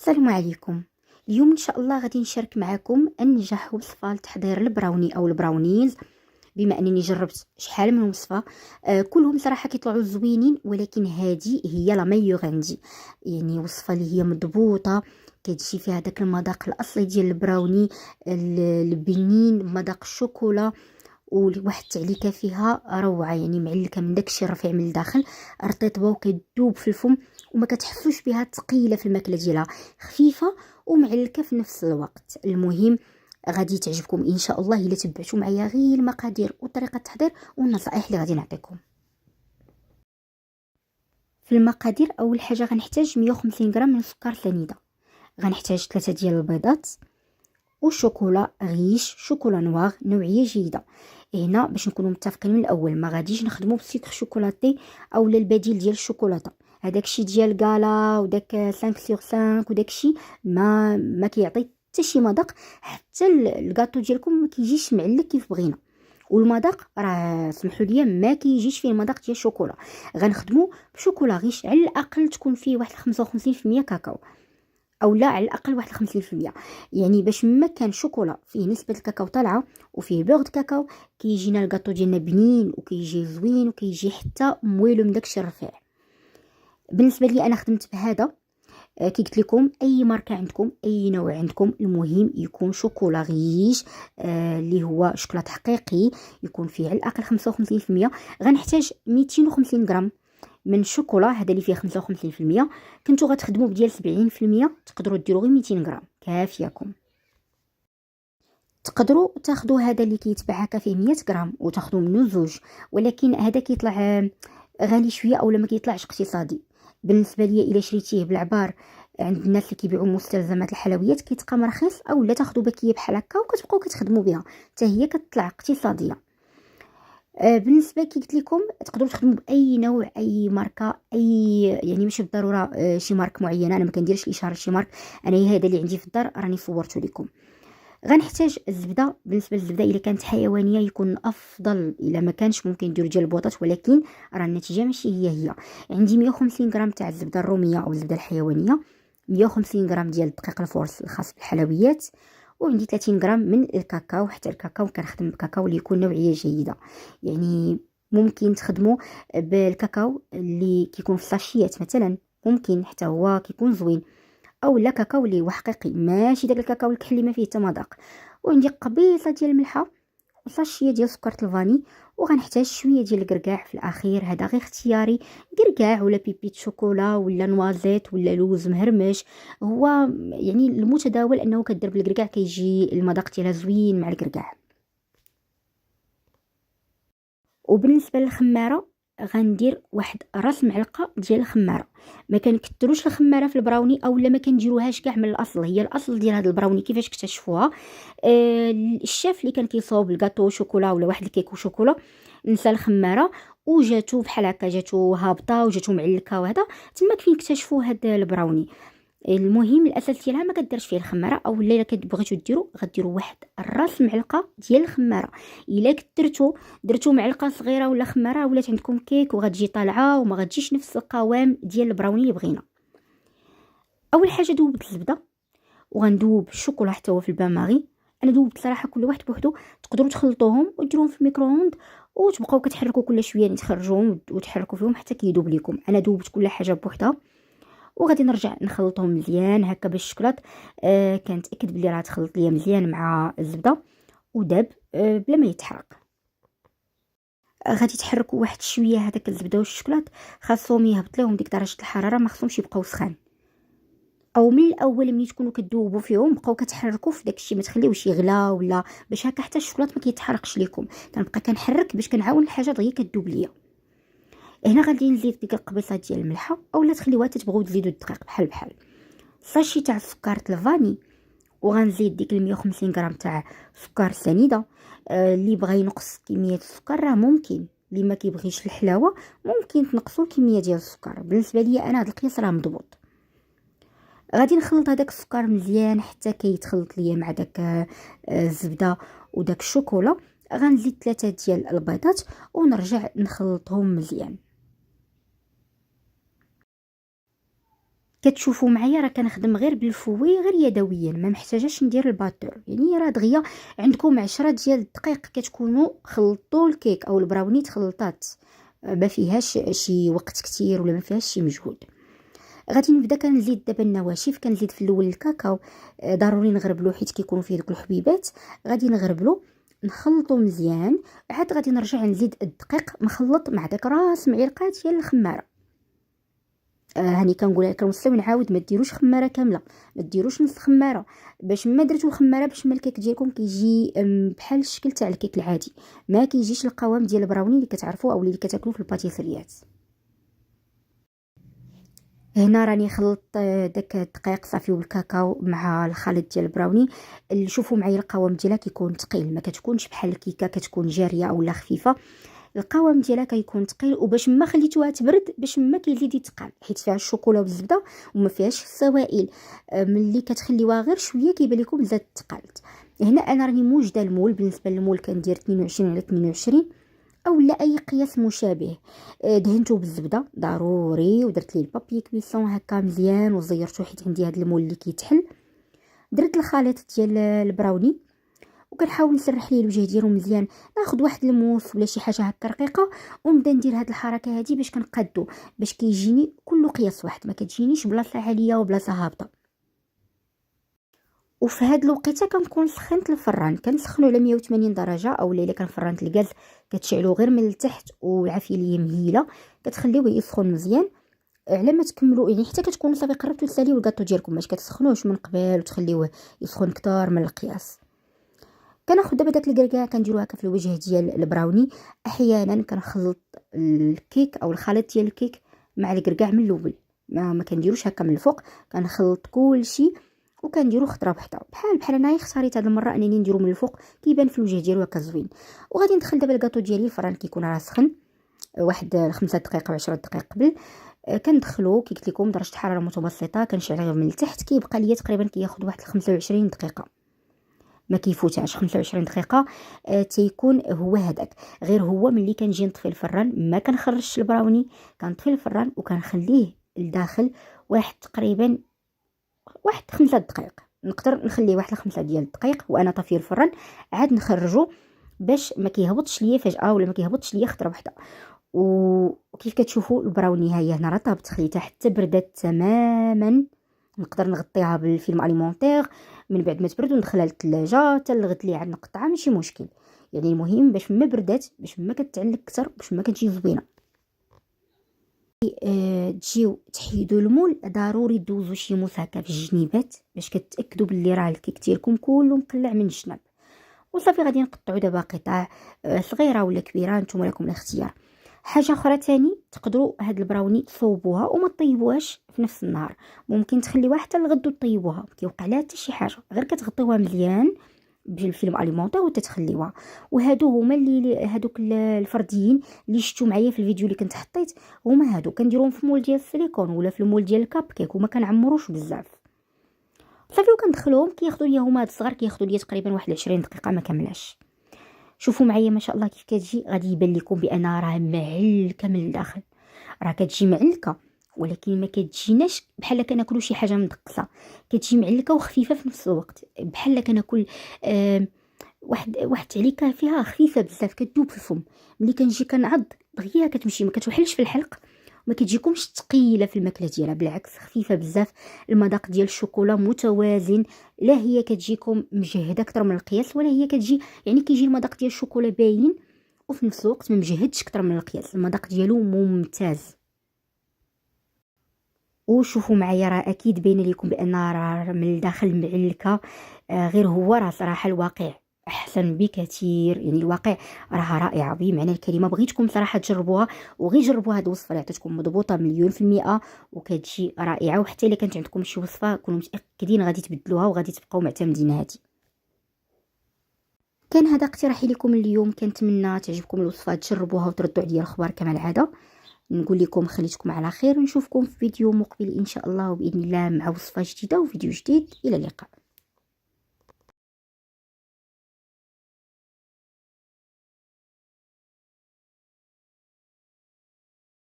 السلام عليكم. اليوم ان شاء الله غادي نشارك معكم انجح وصفه لتحضير البراوني او البراونيز. بما انني جربت شحال من وصفه، كلهم صراحه كيطلعوا زوينين، ولكن هذه هي لا ميور عندي. يعني وصفه اللي هي مضبوطه، كتجي فيها داك المذاق الاصلي ديال البراوني، البنين، مذاق الشوكولا، وواحد التعليكه فيها روعه، يعني معلكه من داكشي الرفيع من الداخل، رطيبه وكتذوب في الفم، وما كتحسوش بها ثقيله في الماكله ديالها، خفيفه ومعلكه في نفس الوقت. المهم غادي تعجبكم ان شاء الله الا تبعتوا معايا غير المقادير وطريقه التحضير والنصائح اللي غادي نعطيكم. في المقادير اول حاجه غنحتاج 150 غرام من السكر سنيده، غنحتاج 3 ديال البيضات، وشوكولا غيش، شوكولا نوار نوعيه جيده. هنا باش نكونوا متفقين من الاول، ما غاديش نخدموا بالسيتر شوكولاتي او البديل ديال الشوكولاته، هذاك الشيء ديال كالا وداك 5 سور 5 وداك الشيء ما كيعطي حتى شي مذاق. حتى الكاطو ديالكم ما كيجيش معلك كيف بغينا، والمذاق راه سمحوا لي ما كيجيش فيه المذاق ديال الشوكولا. غنخدموا بشوكولا غيش، على الاقل تكون فيه واحد 55% كاكاو، او لا على الاقل واحد 50%، يعني باش ما كان شوكولا فيه نسبه الكاكاو طالعه وفيه بيغ كاكاو، كيجينا الكاطو ديالنا بنين وكيجي زوين وكيجي حتى مويلو من داكشي الرفيع. بالنسبه لي انا خدمت بهذا. كي قلت لكم اي ماركه عندكم، اي نوع عندكم، المهم يكون شوكولا غيش، اللي هو شوكولا حقيقي، يكون فيه على الاقل 55%. غنحتاج 250 غرام من الشوكولا، هذا اللي فيه 55%. كنتو غتخدموا بديال 70%، تقدروا ديروا غير 200 غرام كافياكم. تقدروا تاخذوا هذا اللي كيتباع هكا فيه 100 غرام وتاخذوا منه زوج، ولكن هذا كيطلع غالي شويه اولا ما كيطلعش اقتصادي. بالنسبه لي الا شريتيه بالعبار عند الناس اللي كيبيعوا مستلزمات الحلويات كيتقام رخيص، اولا تاخذوا باكيه بحال هكا وكتبقاو كتخدموا بها، حتى هي كتطلع اقتصاديه. بالنسبه كي قلت لكم تقدروا تخدموا باي نوع، اي ماركه، اي يعني ماشي بالضروره شي مارك معينه، انا ما كنديرش الاشاره لشي مارك، انا هذا اللي عندي في الدار راني صورته لكم. غنحتاج الزبده. بالنسبه للزبده الا كانت حيوانيه يكون افضل، الا ما كانش ممكن ديروا ديال البوطات، ولكن راه النتيجه ماشي هي. عندي 150 غرام تاع الزبده الروميه او الزبده الحيوانيه، 150 غرام ديال الدقيق الفورس الخاص بالحلويات، وعندي 30 غرام من الكاكاو. حتى الكاكاو كنخدم بكاكاو اللي يكون نوعيه جيده، يعني ممكن تخدموا بالكاكاو اللي كيكون في الساشيات مثلا، ممكن حتى هو كيكون زوين، او لا كاكاو اللي هو حقيقي ماشي داك الكاكاو الكحلي ما فيه حتى مذاق. وعندي قبيصه ديال الملحه وساشيه ديال سكر الفاني، وغنحتاج شويه ديال الكركاع في الاخير، هذا غير اختياري، كركاع ولا بيبيت شوكولا ولا نوازيت ولا لوز مهرمش. هو يعني المتداول انه كدير بالكركاع كيجي المذاق ديالها زوين مع الكركاع. وبالنسبه للخماره غندير واحد راس معلقه ديال الخماره. ما كنكثروش الخماره في البراوني، اولا ما كنديروهاش كاع من الاصل، هي الاصل ديال هذا البراوني كيفاش اكتشفوها. الشاف اللي كان كيصاوب الكاطو شوكولا ولا واحد الكيك وشوكولا نسى الخماره، وجاتو بحال هكا، جاتو هابطه وجاتو معلكه، وهذا تما فين اكتشفوا هذا البراوني. المهم الاساس ديالها ما كديرش فيه الخماره، او الا كتبغيتو غديروا واحد الراس معلقه ديال الخماره. الا درتو معلقه صغيره ولا خماره ولات عندكم كيك وغتجي طالعه وما غتجيش نفس القوام ديال البراوني اللي بغينا. اول حاجه دوبت الزبده، وغندوب الشوكولا حتى هو في البان ماغي. انا دوبت صراحه كل واحد بوحدو، تقدروا تخلطوهم وديروهم في الميكرووند وتبقاو كتحركوا كل شويه، يعني تخرجوهم وتحركوا فيهم حتى كيذوب لكم. انا دوبت كل حاجه بوحدها، وغادي نرجع نخلطهم مزيان هكا باش الشكلاط كنتاكد بلي راه تخلط ليا مزيان مع الزبده وداب بلا ما يتحرق. غادي تحركوا واحد شويه هذاك الزبده والشكلاط، خاصهم يهبط لهم ديك درجه الحراره، ما خصهمش يبقاو سخان. او من الاول ملي تكونوا كدوبوا فيهم بقاو كتحركوا في داكشي، ما تخليوش يغلى ولا باش هكا حتى الشكلاط ما كيتحرقش لكم. كنبقى كنحرك باش كنعاون الحاجه دغيا كدوب ليا. هنا غادي نزيد ديك القبيصه ديال الملحه، اولا تخليوها تبغوا تزيدوا الدقيق بحال بحال، ساشي تاع السكر الفاني، وغنزيد ديك 150 غرام تاع سكر سنيده. اللي بغى ينقص كميه السكر راه ممكن، اللي ما كيبغيش الحلاوه ممكن تنقصوا الكميه ديال السكر. بالنسبه لي انا هذا القياس راه مضبوط. غادي نخلط هذاك السكر مزيان حتى كيتخلط ليا مع داك الزبده وداك الشوكولا. غنزيد 3 ديال البيضات ونرجع نخلطهم مزيان. كتشوفوا معايا راه كنخدم غير بالفوي غير يدويا، ما محتاجاش ندير الباتور. يعني راه دغيا عندكم 10 ديال الدقائق كتكونوا خلطوا الكيك او البراوني تخلطات، ما فيهاش شي وقت كتير ولا ما فيهاش شي مجهود. غادي نبدا كنزيد دابا النواشف. كنزيد في الاول الكاكاو، ضروري نغربلو حيت كيكونوا فيه دوك الحبيبات. غادي نغربلو نخلطو مزيان، عاد غادي نرجع نزيد الدقيق مخلط مع داك راس معلقه ديال الخماره. هاني كنقولها لك المستوى، نعاود ما ديروش خماره كامله، ما ديروش نص خماره، باش ما درتو الخماره باش ما الكيك ديالكم كيجي بحال الشكل تاع الكيك العادي، ما كيجيش القوام ديال البراوني اللي كتعرفوا او اللي كتاكلوا في الباتيسريات. هنا راني خلطت داك الدقيق صافي والكاكاو مع الخليط ديال البراوني. شوفوا معايا القوام ديالها كيكون ثقيل، ما كتكونش بحال الكيكه كتكون جاريه اولا خفيفه. القوام ديالها كيكون ثقيل، وباش ما خليتوها تبرد باش ما كيزيد يتقال، حيت فيها الشوكولا والزبده وما فيهاش السوائل. ملي كتخليوها غير شويه كيبان لكم زاد تقالت. هنا انا راني موجده المول، بالنسبه للمول كندير 22 على 22 او لا اي قياس مشابه. دهنته بالزبده ضروري، ودرت ليه البابي كويسون هكا مزيان وزيرته حيت عندي هذا المول اللي كيتحل. درت الخليط ديال البراوني وكنحاول نسرح ليه الوجه ديالو مزيان. ناخذ واحد الموس ولا شي حاجه هكا رقيقه ونبدا ندير هاد الحركه هذه باش كنقادو، باش كيجيني كله قياس واحد، ما كتجينيش بلاصه عاليه وبلاصه هابطه. وفي هاد الوقيته كنكون سخنت الفران، كنسخنو على 180 درجه، او الا كان فرانت الغاز كتشعلو غير من التحت والعافيه اللي مهيله، كتخليوه يسخن مزيان على ما تكملوا، يعني حتى كتكونوا صافي قربتوا تساليو الكاطو ديالكم، باش كتسخنوش من قبل وتخليوه يسخن كتار من القياس. كناخذ دابا داك الكركاع كنديرو هكا في الوجه ديال البراوني. احيانا كنخلط الكيك او الخليط ديال الكيك مع الكركاع من الاول، ما كنديروش هكا من الفوق، كنخلط كلشي وكنديرو خطره بحده. بحال انايا اختاريت هذه المره انني نديرو من الفوق، كيبان في الوجه ديالو هكا زوين. وغادي ندخل دابا الكاطو ديالي الفران كيكون راه سخن، واحد 5 دقائق و 10 دقائق قبل. كندخلو كي قلت لكم درجه حراره متوسطه، كنشعل غير من التحت، كيبقى ليا تقريبا كياخذ واحد 25 دقيقه، ما كيفوتاش 25 دقيقه. تيكون هو هذاك. غير هو ملي كنجي نطفي الفران ما كنخرجش البراوني، كنطفي الفران وكنخليه لداخل واحد تقريبا واحد 5 دقائق. نقدر نخليه واحد 5 ديال الدقائق وانا طافيه الفران، عاد نخرجو باش ما كيهبطش ليا فجاه ولا ما كيهبطش ليا خطره واحده. وكيف كتشوفوا البراوني ها هي هنا راه طابت، خليتها حتى بردات تماما. نقدر نغطيها بالفيلم اليمونتير من بعد ما تبرد وندخلها للثلاجه حتى الغد اللي عاد نقطعها، ماشي مشكل. يعني المهم باش ما بردات، باش ما كتعلق اكثر، باش ما كتجي زوينه. تجيو تحيدوا المول، ضروري دوزوا شي موس هكا في الجنيبات باش كتاكدوا باللي راه الكيك ديالكم كله مقلع من الجناب. وصافي غادي نقطعوا دابا قطع صغيره ولا كبيره، نتوما لكم الاختيار. حاجه اخرى تاني، تقدروا هاد البراوني تصوبوها وما طيبوهاش في نفس النهار، ممكن تخليوها حتى الغد وطيبوها، كيوقع لها حتى شي حاجه، غير كتغطيوها مزيان بالفيلم اليمونتير وتتخليوها. وهادو هما اللي هادوك الفرديين اللي شفتوا معايا في الفيديو اللي كنت حطيت، هما هادو كنديروهم في مول ديال السيليكون ولا في المول ديال الكاب كيك، وما كنعمروش بزاف. صافي وكندخلوهم كياخذوا ليا هما هاد الصغار كياخذوا ليا تقريبا واحد 20 دقيقه ما كاملاش. شوفوا معايا ما شاء الله كيف كتجي، غادي يبان لكم بانها راه معلكه من الداخل، راه كتجي معلكه ولكن ما كتجيناش بحال كناكلوا شي حاجه مدقسه، كتجي معلكه وخفيفه في نفس الوقت، بحال كناكل واحد تعليكه فيها خفيفه بزاف، كتذوب في الفم. ملي كنجي كنعض دغيا كتمشي، ما كتوحلش في الحلق، ما كتجيكمش ثقيله في الماكله ديالها، بالعكس خفيفه بزاف. المذاق ديال الشوكولا متوازن، لا هي كتجيكم مجهده اكثر من القياس ولا هي كتجي، يعني كيجي المذاق ديال الشوكولا باين وفي نفس الوقت ما مجهدش اكثر من القياس، المذاق ديالو ممتاز. وشوفوا معايا راه اكيد باين لكم بان راه من الداخل معلكه. غير هو راه صراحه الواقع احسن بكثير، يعني الواقع راه رائعه بمعنى الكلمه. بغيتكم صراحه تجربوها، وغير جربوا هاد الوصفه اللي عطيتكم مضبوطه مليون في المئه وكتجي رائعه. وحتى الا كانت عندكم شي وصفه كونوا متاكدين غادي تبدلوها وغادي تبقاو معتمدين هذه. كان هذا اقتراحي لكم اليوم، كنتمنى تعجبكم الوصفه، تجربوها وتردوا عليا الخبر كما العاده. نقول لكم خليتكم على خير، ونشوفكم في فيديو مقبل ان شاء الله، وباذن الله مع وصفه جديده وفيديو جديد. الى اللقاء.